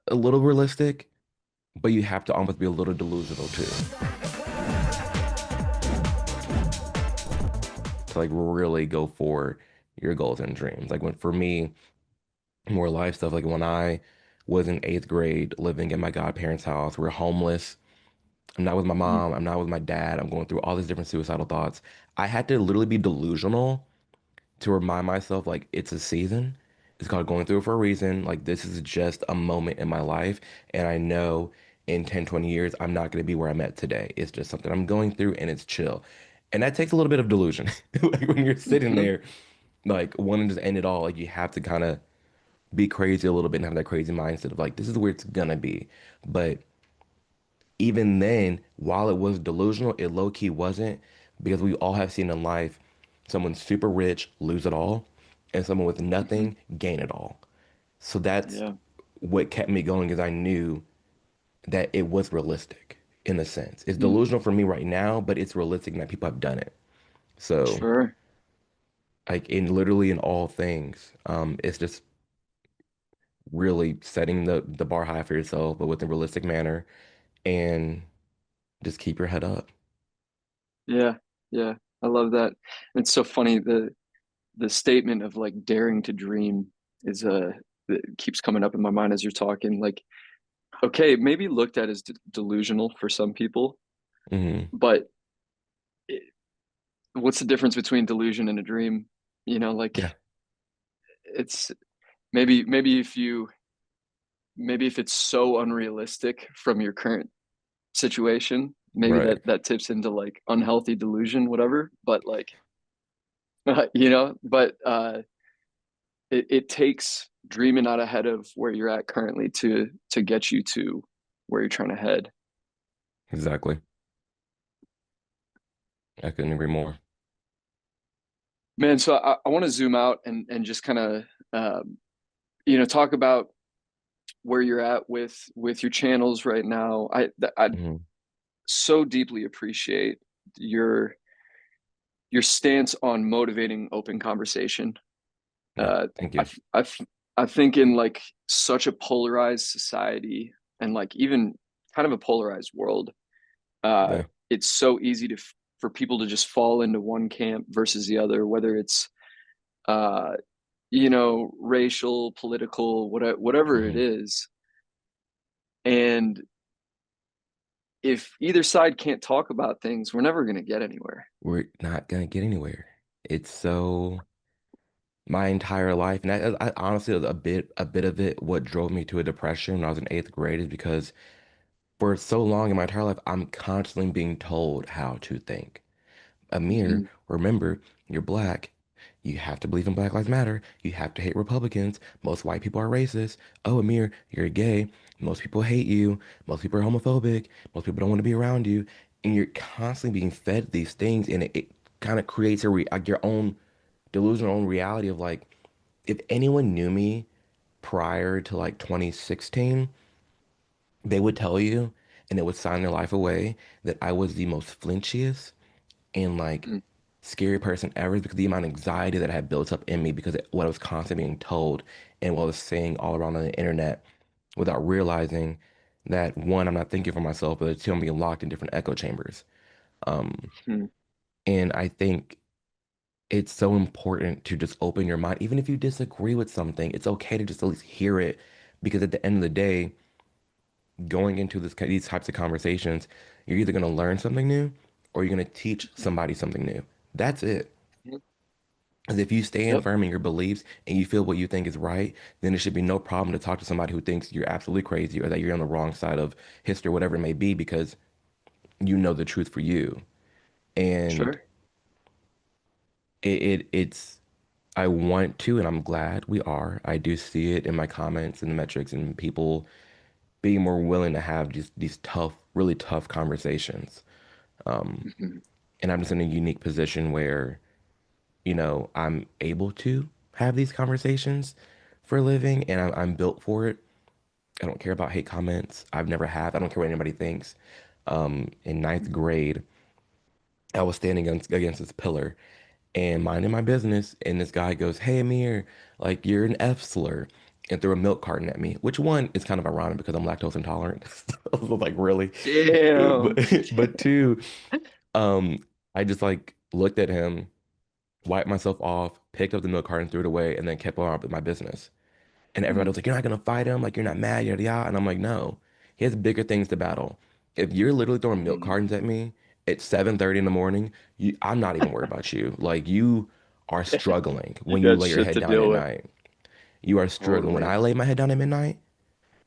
a little realistic, but you have to almost be a little delusional too to like really go for your goals and dreams. Like when for me, more life stuff, like when I was in eighth grade living in my godparents' house, we're homeless. I'm not with my Mhm. mom, I'm not with my dad, I'm going through all these different suicidal thoughts. I had to literally be delusional to remind myself like it's a season. It's called going through it for a reason. Like this is just a moment in my life. And I know in 10, 20 years, I'm not going to be where I'm at today. It's just something I'm going through and it's chill. And that takes a little bit of delusion. Like when you're sitting Mhm. there, like wanting to just end it all, like you have to kind of be crazy a little bit and have that crazy mindset of like, this is where it's gonna be. But even then, while it was delusional, it low key wasn't because we all have seen in life someone super rich lose it all and someone with Mhm. nothing gain it all. So that's Yeah. what kept me going is I knew that it was realistic in a sense. It's Mhm. delusional for me right now, but it's realistic and that people have done it. So Sure. like in literally in all things, it's just really setting the bar high for yourself, but with a realistic manner and just keep your head up. Yeah. Yeah. I love that. It's so funny. The statement of like daring to dream is it keeps coming up in my mind as you're talking. Like, okay, maybe looked at as delusional for some people, Hmm. but it, what's the difference between delusion and a dream? Like Yeah, it's maybe if it's so unrealistic from your current situation, maybe right. that tips into like unhealthy delusion, whatever. But like, it takes dreaming out ahead of where you're at currently to get you to where you're trying to head. Exactly. I couldn't agree more. Man, so I want to zoom out and just kind of talk about where you're at with your channels right now. I Hmm. so deeply appreciate your your stance on motivating open conversation. Yeah, Uh, thank I you. I I think in like such a polarized society and like even kind of a polarized world, Yeah. it's so easy for people to just fall into one camp versus the other, whether it's uh, racial, political, whatever it Hmm. is. And if either side can't talk about things, we're never going to get anywhere. We're not gonna get anywhere. It's so my entire life, and I honestly a bit of it what drove me to a depression when I was in eighth grade is because for so long in my entire life, I'm constantly being told how to think. Amir, Mm-hmm. remember, you're black. You have to believe in Black Lives Matter. You have to hate Republicans. Most white people are racist. Oh, Amir, you're gay. Most people hate you. Most people are homophobic. Most people don't want to be around you. And you're constantly being fed these things, and it kind of creates like your own delusional own reality of like, if anyone knew me prior to like 2016, they would tell you, and it would sign their life away, that I was the most flinchiest and like scary person ever because the amount of anxiety that I had built up in me because what I was constantly being told and what I was saying all around on the internet without realizing that one, I'm not thinking for myself, but two, I'm being locked in different echo chambers. Um, Mm-hmm. and I think it's so important to just open your mind. Even if you disagree with something, it's okay to just at least hear it because at the end of the day, going into these types of conversations, you're either going to learn something new or you're going to teach somebody something new. That's it. Because if you stand Yep. firm in your beliefs and you feel what you think is right, then there should be no problem to talk to somebody who thinks you're absolutely crazy or that you're on the wrong side of history, whatever it may be, because you know the truth for you. And Sure. it's I want to, and I'm glad we are. I do see it in my comments and the metrics and people being more willing to have just these tough, really tough conversations. Um, Mm-hmm. and I'm just in a unique position where, I'm able to have these conversations for a living and I'm built for it. I don't care about hate comments. I've never have. I don't care what anybody thinks. In ninth grade, I was standing against this pillar and minding my business. And this guy goes, "Hey, Amir, like you're an F slur." and threw a milk carton at me, which one is kind of ironic because I'm lactose intolerant. I was like, really? But, Damn. but two, um, I just like looked at him, wiped myself off, picked up the milk carton, threw it away, and then kept on with my business. And everybody Mm, was like, "You're not gonna fight him, like you're not mad, yada yada." And I'm like, "No, he has bigger things to battle. If you're literally throwing milk mm. cartons at me at 7:30 in the morning, I'm not even worried about you. Like you are struggling You when you got lay your shit head to down at deal with. night. You are struggling. When Totally. I lay my head down at midnight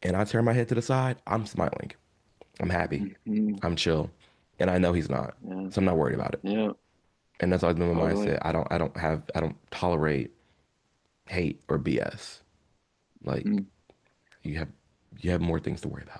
and I turn my head to the side, I'm smiling. I'm happy. Hmm. I'm chill. And I know he's not. Yeah. So I'm not worried about it. Yeah. And that's always been my Totally. mindset. I don't tolerate hate or BS. Like Mm. you have you have more things to worry about.